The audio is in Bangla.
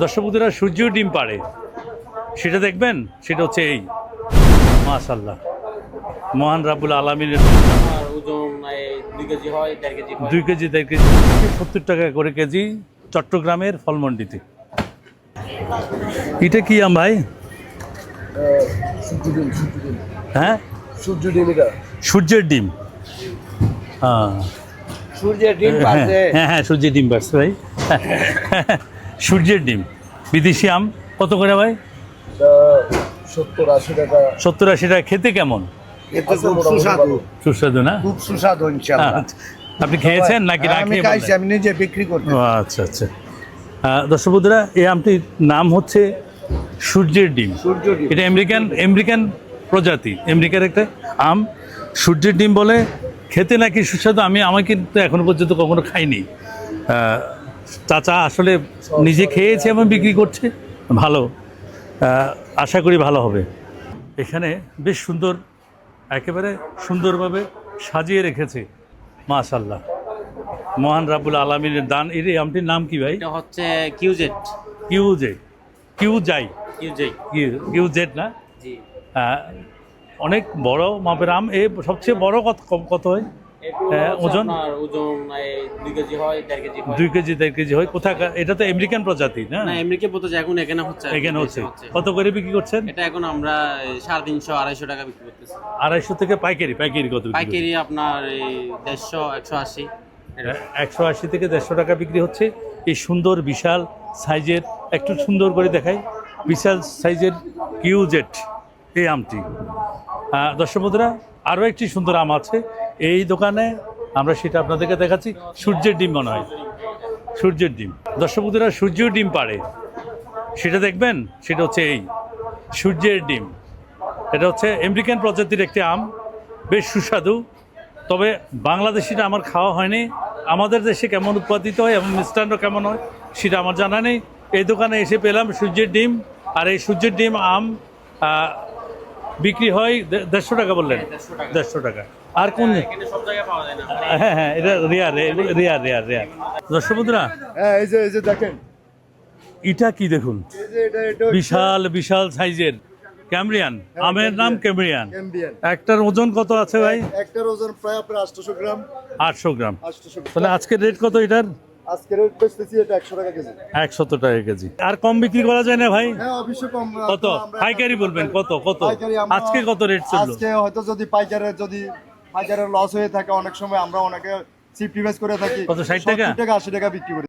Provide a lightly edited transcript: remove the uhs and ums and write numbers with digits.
দর্শকরা সূর্য ডিম পাড়ে, সেটা দেখবেন। সেটা হচ্ছে এই, মাশাআল্লাহ, মহান রাব্বুল আলামিনের ওজন 2 কেজি হয়, 1.5 কেজি হয়। 2 কেজি 1.5 কেজি 70 টাকা করে কেজি চট্টগ্রামের ফলমন্ডিতে। এটা কি আম ভাই? হ্যাঁ, সূর্যের ডিম। হ্যাঁ সূর্যের ডিম পাচ্ছে। হ্যাঁ হ্যাঁ, সূর্যের ডিম পাচ্ছে ভাই। সূর্যের ডিম। বিদেশি আম কত করে ভাই? 70-80 টাকা। 70-80 টাকা। খেতে কেমন? সুস্বাদু না? খুব সুস্বাদু ইনশাআল্লাহ। আচ্ছা। আপনি খেয়েছেন নাকি না আমি খেয়ে খাইছি, বললেন? আমি নিজে বিক্রি করতে। ও আচ্ছা আচ্ছা। দর্শক বন্ধুরা, এই আমটির নাম হচ্ছে সূর্যের ডিম। এটা আমেরিকান প্রজাতি, আমেরিকার একটা আম। সূর্যের ডিম বলে, খেতে নাকি সুস্বাদু। আমি কিন্তু এখনো পর্যন্ত কখনো খাইনি। চাচা আসলে নিজে খেয়েছে এবং বিক্রি করছে। ভালো, আশা করি ভালো হবে। এখানে বেশ সুন্দর, একেবারে সুন্দরভাবে সাজিয়ে রেখেছে, মাশাআল্লাহ, মহান রাব্বুল আলামিনের দান। এই আমটির নাম কি ভাই? এটা হচ্ছে কিউজেট। কিউজেড না? জি। অনেক বড় মাপের আম। সবচেয়ে বড় কত হয় ওজন? ওজন 2 কেজি হয়, 1.5 কেজি হয়। 2 কেজি 1.5 কেজি হয়। কোথায়? এটা তো আমেরিকান প্রজাতি না? না, আমেরিকা পথে এখন এখানে হচ্ছে। এখানে হচ্ছে। কত করে বিক্রি করছেন? এটা এখন আমরা 350-250 টাকা বিক্রি করতেছি। 250 থেকে পাইকারি কত বিক্রি? পাইকারি আপনার 150-180। 180 থেকে 150 টাকা বিক্রি হচ্ছে। এই সুন্দর বিশাল সাইজের, একটু সুন্দর করে দেখাই, বিশাল সাইজের কিউজেট এই আমটি। দর্শক বন্ধুরা, আরও একটি সুন্দর আম আছে এই দোকানে, আমরা সেটা আপনাদেরকে দেখাচ্ছি। সূর্যের ডিম মনে হয়, সূর্যের ডিম। দর্শক বন্ধুরা, সূর্য ডিম পাড়ে, সেটা দেখবেন। সেটা হচ্ছে এই, সূর্যের ডিম। এটা হচ্ছে আমেরিকান প্রজাতির একটি আম, বেশ সুস্বাদু। তবে বাংলাদেশিটা আমার খাওয়া হয়নি। আমাদের দেশে কেমন উৎপাদিত হয় এবং মিষ্টান্ন কেমন হয় সেটা আমার জানা নেই। এই দোকানে এসে পেলাম সূর্যের ডিম। আর এই সূর্যের ডিম আম বিক্রি হয় 150 টাকা বললেন? 150 টাকা। আর কোন? সব জায়গায় পাওয়া যায় না। হ্যাঁ, এটা রেয়ার। দর্শক বন্ধুরা, হ্যাঁ, এই যে দেখেন, এটা কি দেখুন, এই যে এটা বিশাল সাইজের ক্যামরিয়ান আমের নাম ক্যামরিয়ান। ক্যাম্বিয়ান। একটার ওজন কত আছে ভাই? একটার ওজন প্রায় আপনার 800 গ্রাম। 800 গ্রাম। 800 গ্রাম। তাহলে আজকের রেট কত এটার? আজকের রেট বেচতেছি এটা 100 টাকা কেজি। 170 টাকা কেজি। আর কম বিক্রি করা যায় না ভাই? হ্যাঁ, অবশ্যই কম। কত পাইকারি বলবেন? কত পাইকারি আমরা আজকে কত রেট ছিল? আজকে হয়তো যদি পাইকারের লস হয়ে থাকে, অনেক সময় আমরা অনেকে চিপ প্রাইস করে থাকি। কত, 60 টাকা? 70 টাকা 80 টাকা বিক্রি করি।